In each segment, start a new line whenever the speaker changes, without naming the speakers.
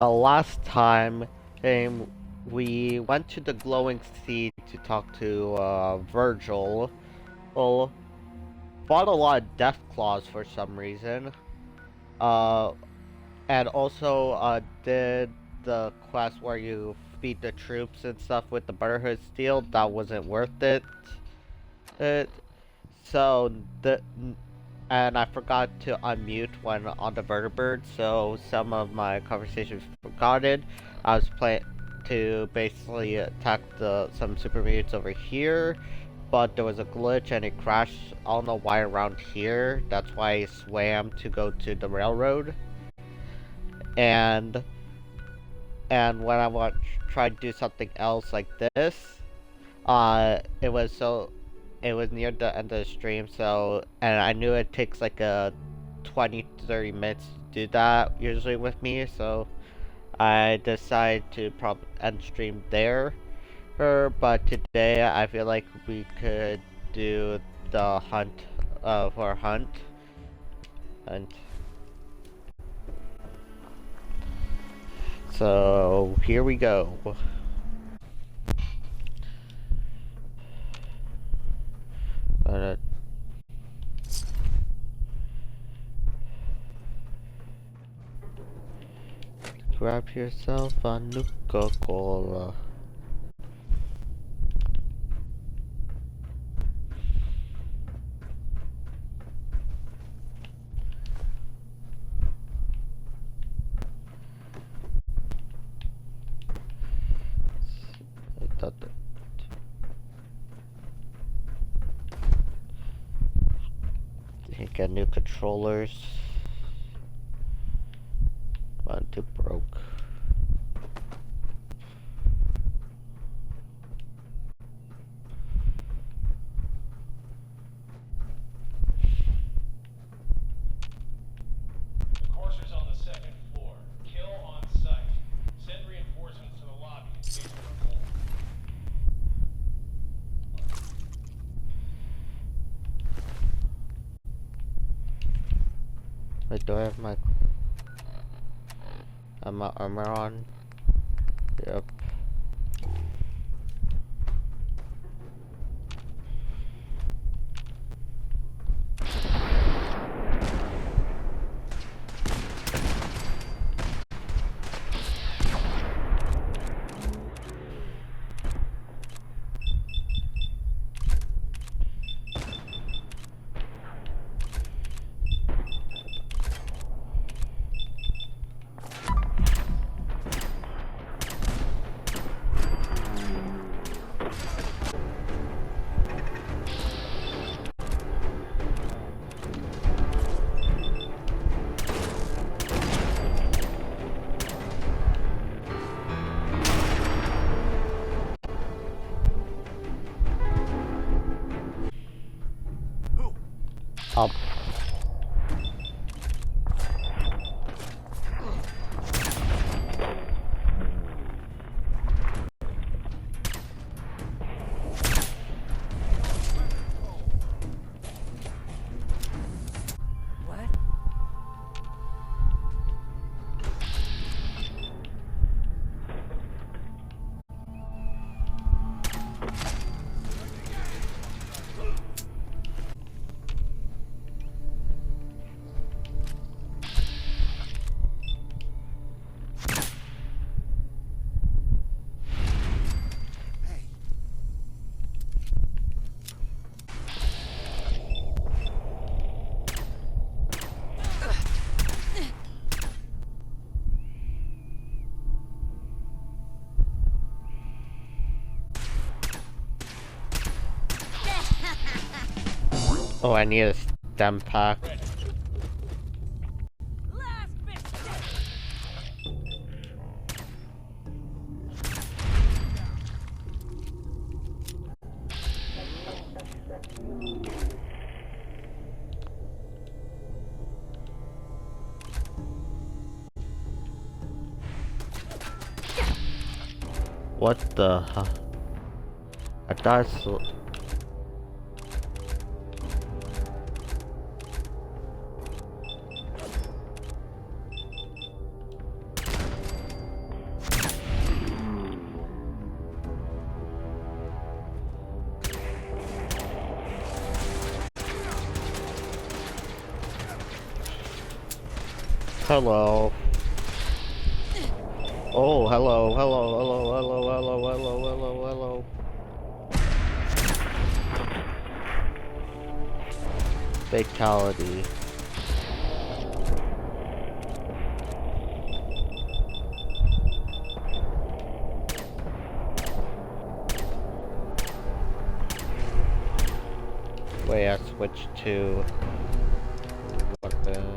Last time, we went to the Glowing Sea to talk to Virgil. Well, fought a lot of Death Claws for some reason. Uh, and also did the quest where you feed the troops and stuff with the Brotherhood Steel. That wasn't worth it. It so the and I forgot to unmute when on the vertibird, so some of my conversations forgotten. I was playing to basically attack some super mutants over here, but there was a glitch and it crashed. I don't know why around here. That's why I swam to go to the railroad. And when I want try to do something else like this, it was near the end of the stream, so, and I knew it takes like a 20 to 30 minutes to do that usually with me, so I decided to end stream there. But today I feel like we could do the hunt for hunt. And so here we go. Grab yourself a Nuka-Cola. I thought that. Get new controllers. One too broke.
The courser's on the second floor. Kill on site. Send reinforcements to the lobby in case we're full.
Wait, do I have my armor on? Yep. Up. Oh, I need a stem pack. What the huh? I thought so. Hello. Oh, hello, hello, hello, hello, hello, hello, hello, hello. Fatality. Wait, I switched to weapons.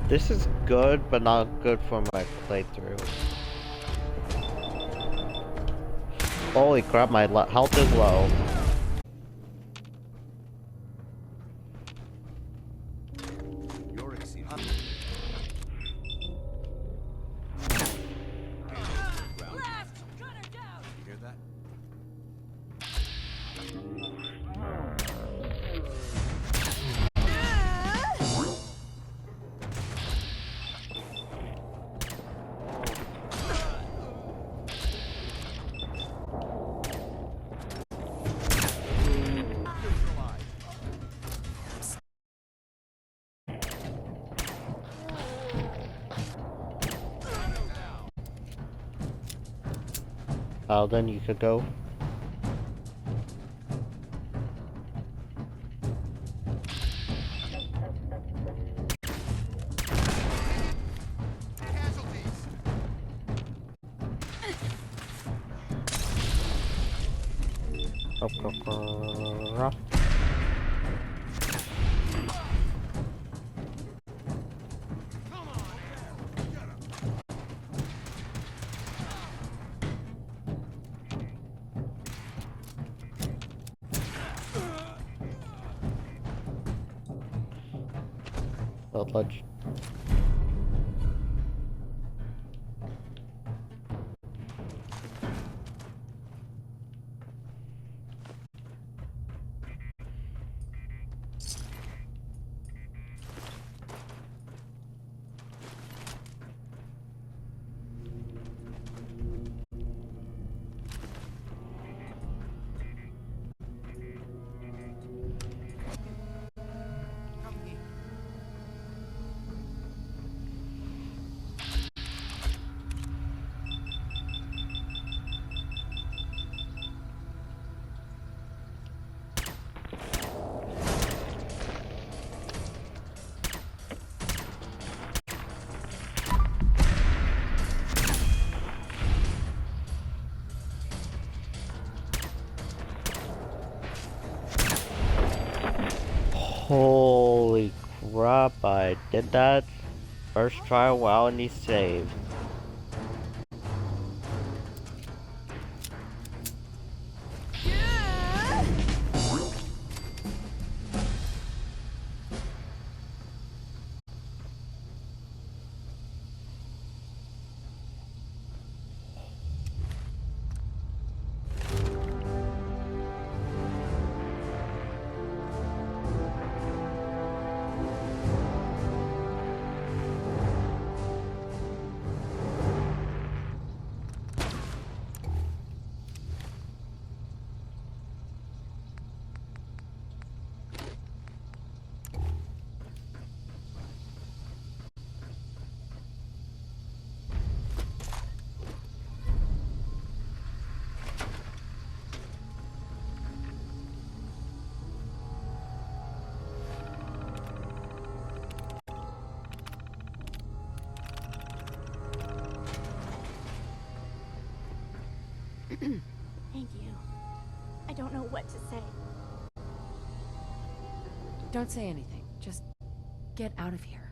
This is good, but not good for my playthrough. Holy crap, my health is low.
You're exceeding.
Left! Gunner down!
You hear that?
Then you could go.
Casualties.
Up, up, up. Let's. Holy crap, I did that first try while in the save.
Thank you. I don't know what to say.
Don't say anything. Just get out of here.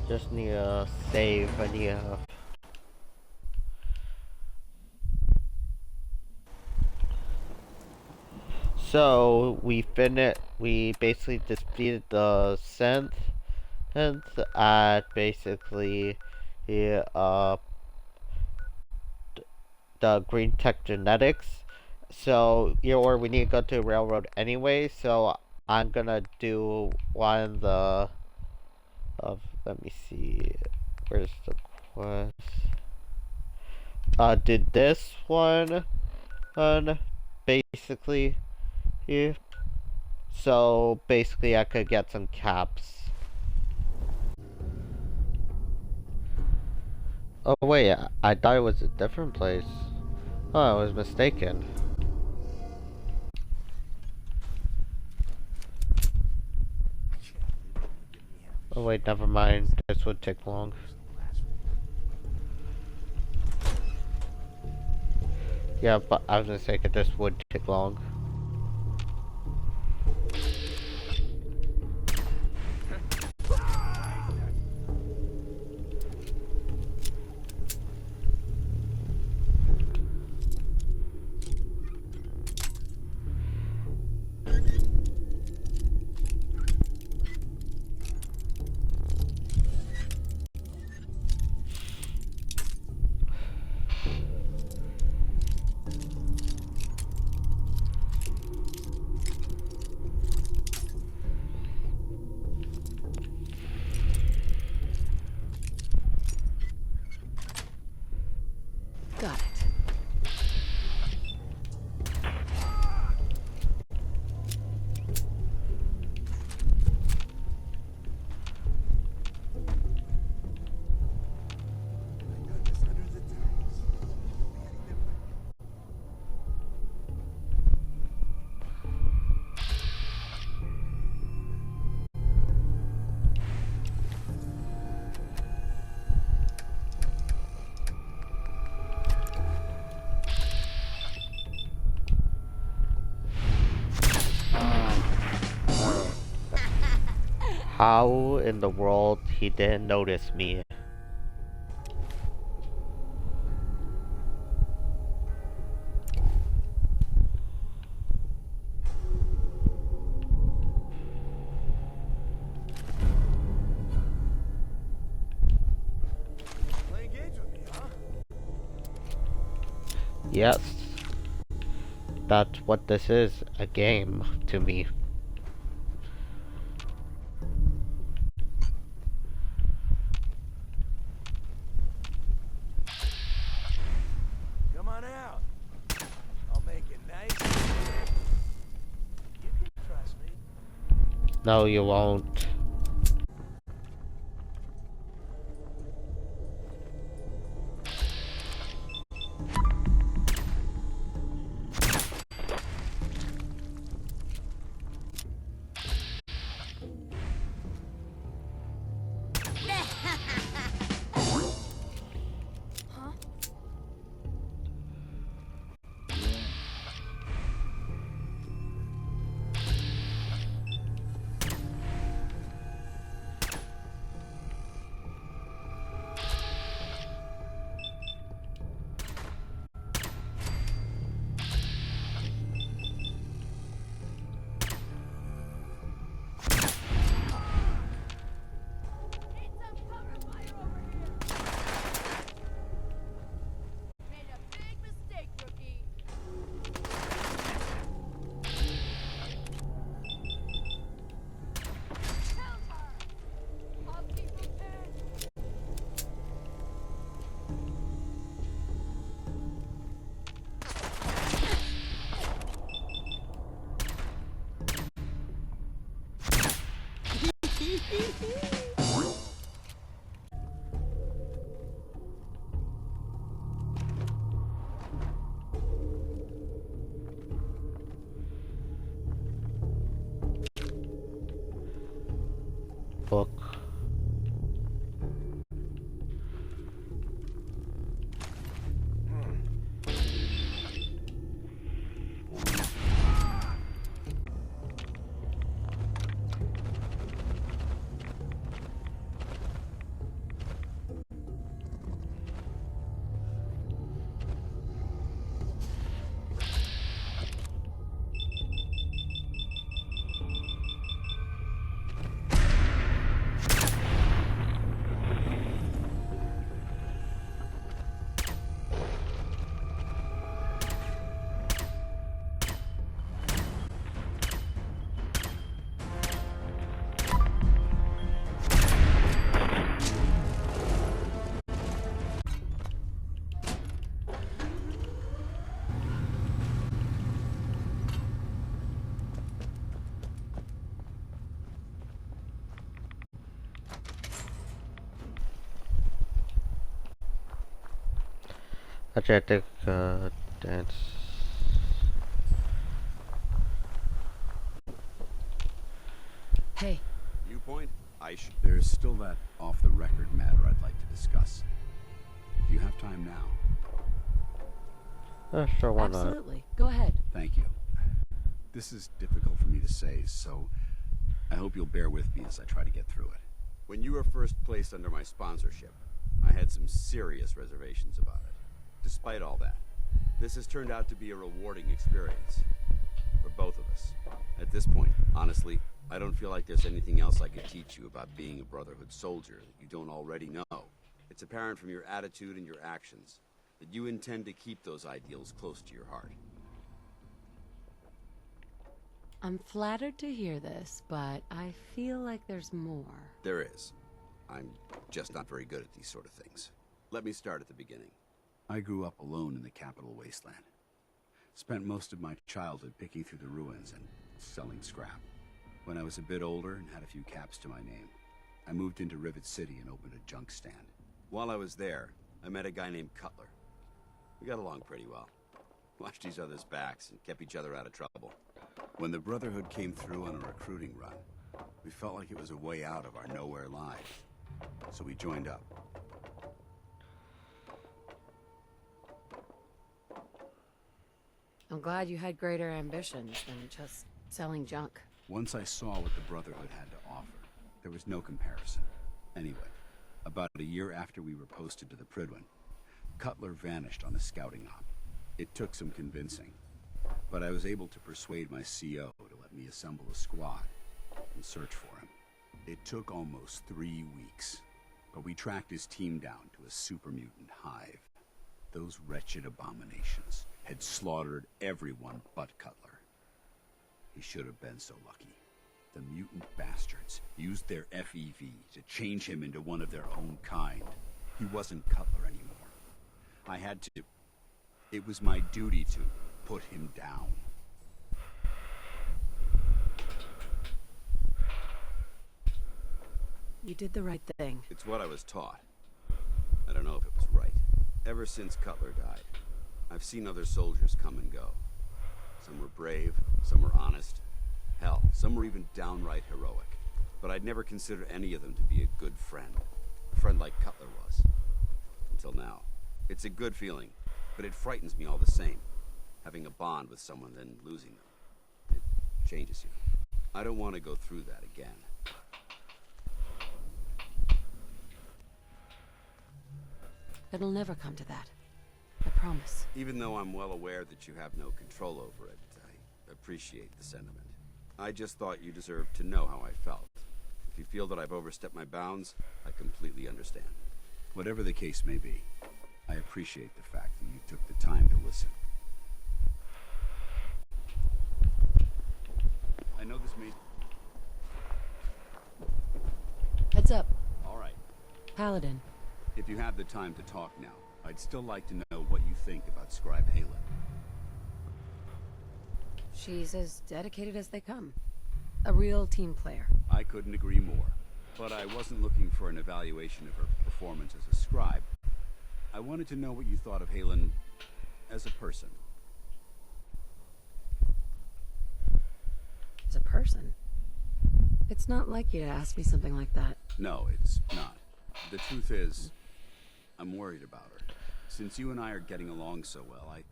Just need a save. I need a. So we basically defeated the synth at basically the the Green Tech Genetics. So or we need to go to the railroad anyway. So I'm gonna do one of the let me see, where's the quest? Did this one basically here. So basically I could get some caps. Oh wait, I thought it was a different place. Oh, I was mistaken. Oh wait, never mind. This would take long. Yeah, but I was gonna say that this would take long.
Got it.
How in the world he didn't notice me?
Playing games with me, huh?
Yes. That's what this is, a game to me.
Come on out. I'll make it nice. You can trust me.
No, you won't.
Huh? Need some cover fire over here. Made a big mistake, rookie. Kill her. I'll be prepared.
book. Athletic dance.
Hey,
Viewpoint? There's still that off-the-record matter I'd like to discuss. Do you have time now?
Sure, why not?
absolutely. Go ahead.
Thank you. This is difficult for me to say, so I hope you'll bear with me as I try to get through it. When you were first placed under my sponsorship, I had some serious reservations about it. Despite all that, this has turned out to be a rewarding experience. For both of us. At this point, honestly, I don't feel like there's anything else I could teach you about being a Brotherhood soldier that you don't already know. It's apparent from your attitude and your actions that you intend to keep those ideals close to your heart.
I'm flattered to hear this, but I feel like there's more.
There is. I'm just not very good at these sort of things. Let me start at the beginning. I grew up alone in the capital wasteland. Spent most of my childhood picking through the ruins and selling scrap. When I was a bit older and had a few caps to my name, I moved into Rivet City and opened a junk stand. While I was there, I met a guy named Cutler. We got along pretty well. Watched each other's backs and kept each other out of trouble. When the Brotherhood came through on a recruiting run, we felt like it was a way out of our nowhere lives. So we joined up.
I'm glad you had greater ambitions than just selling junk.
Once I saw what the Brotherhood had to offer, there was no comparison. Anyway, about a year after we were posted to the Prydwen, Cutler vanished on a scouting op. It took some convincing, but I was able to persuade my CO to let me assemble a squad and search for him. It took almost 3 weeks, but we tracked his team down to a super mutant hive. Those wretched abominations had slaughtered everyone but Cutler. He should have been so lucky. The mutant bastards used their FEV to change him into one of their own kind. He wasn't Cutler anymore. I had to... It was my duty to put him down.
You did the right thing.
It's what I was taught. I don't know if it was right. Ever since Cutler died, I've seen other soldiers come and go. Some were brave, some were honest. Hell, some were even downright heroic. But I'd never considered any of them to be a good friend. A friend like Cutler was. Until now. It's a good feeling, but it frightens me all the same. Having a bond with someone, then losing them. It changes you. I don't want to go through that again.
It'll never come to that. I promise.
Even though I'm well aware that you have no control over it, I appreciate the sentiment. I just thought you deserved to know how I felt. If you feel that I've overstepped my bounds, I completely understand. Whatever the case may be, I appreciate the fact that you took the time to listen. I know this may...
Heads up.
All right.
Paladin.
If you have the time to talk now, I'd still like to know what you think about Scribe Haylen.
She's as dedicated as they come. A real team player.
I couldn't agree more. But I wasn't looking for an evaluation of her performance as a scribe. I wanted to know what you thought of Haylen as a person.
As a person. It's not like you to ask me something like that.
No, it's not. The truth is, I'm worried about her. Since you and I are getting along so well, I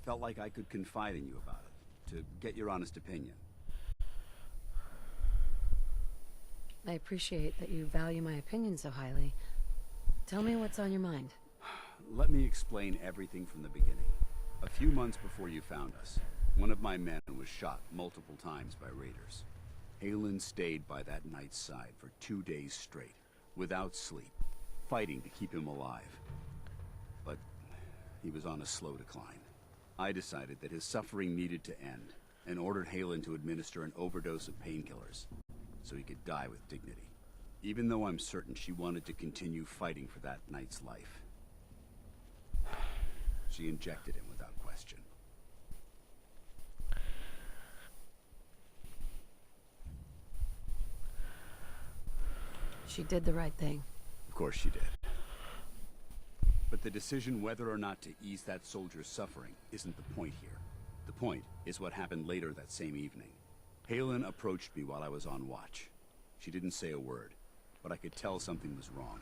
felt like I could confide in you about it, to get your honest opinion.
I appreciate that you value my opinion so highly. Tell me what's on your mind.
Let me explain everything from the beginning. A few months before you found us, one of my men was shot multiple times by raiders. Halen stayed by that knight's side for 2 days straight, without sleep, fighting to keep him alive. But he was on a slow decline. I decided that his suffering needed to end, and ordered Halen to administer an overdose of painkillers, so he could die with dignity. Even though I'm certain she wanted to continue fighting for that knight's life. She injected him without question.
She did the right thing.
Of course she did. But the decision whether or not to ease that soldier's suffering isn't the point here. The point is what happened later that same evening. Halen approached me while I was on watch. She didn't say a word, but I could tell something was wrong.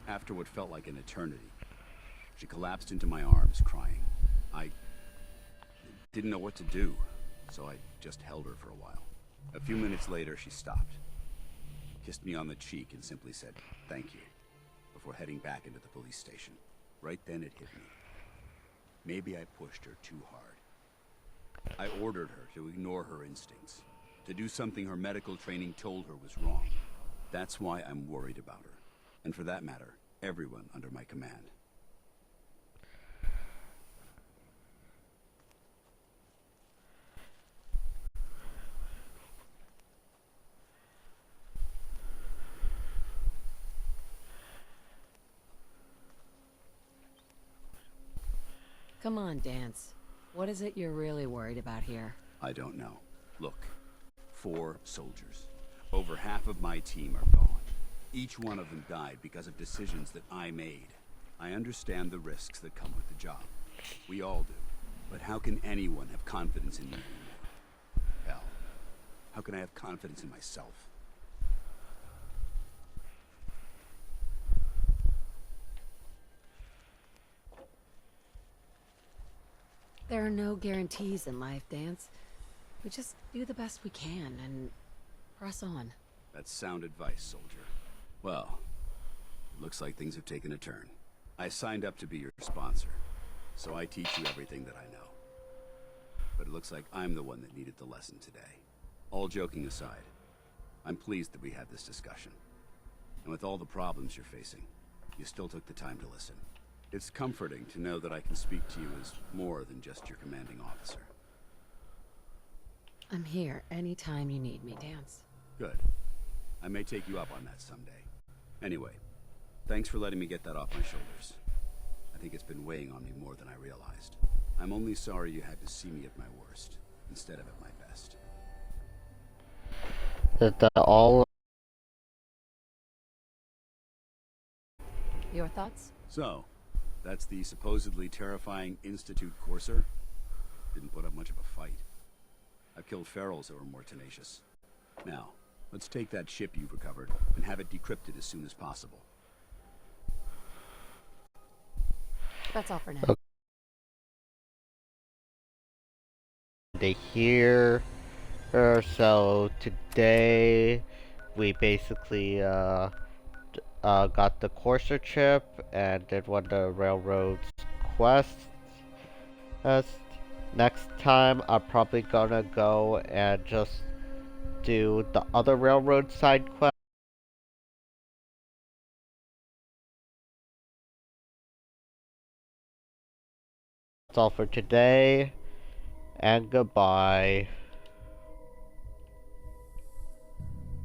After what felt like an eternity, she collapsed into my arms, crying. I didn't know what to do, so I just held her for a while. A few minutes later, she stopped, kissed me on the cheek, and simply said, "Thank you," before heading back into the police station. Right then it hit me. Maybe I pushed her too hard. I ordered her to ignore her instincts, to do something her medical training told her was wrong. That's why I'm worried about her, and for that matter, everyone under my command.
Come on, Dance. What is it you're really worried about here?
I don't know. Look, 4 soldiers. Over half of my team are gone. Each one of them died because of decisions that I made. I understand the risks that come with the job. We all do. But how can anyone have confidence in me anymore? Hell, how can I have confidence in myself?
There are no guarantees in life, Dance. We just do the best we can and press on.
That's sound advice, soldier. Well, looks like things have taken a turn. I signed up to be your sponsor, so I teach you everything that I know. But it looks like I'm the one that needed the lesson today. All joking aside, I'm pleased that we had this discussion. And with all the problems you're facing, you still took the time to listen. It's comforting to know that I can speak to you as more than just your commanding officer.
I'm here anytime you need me, Dance.
Good. I may take you up on that someday. Anyway, thanks for letting me get that off my shoulders. I think it's been weighing on me more than I realized. I'm only sorry you had to see me at my worst, instead of at my best.
That all.
Your thoughts?
So, that's the supposedly terrifying Institute Courser? Didn't put up much of a fight. I've killed ferals that were more tenacious. Now, let's take that ship you've recovered and have it decrypted as soon as possible.
That's all for now.
Here. So today we basically got the Courser chip and did one of the railroad's quests. Next time I'm probably gonna go and just do the other railroad side quest. That's all for today, and goodbye.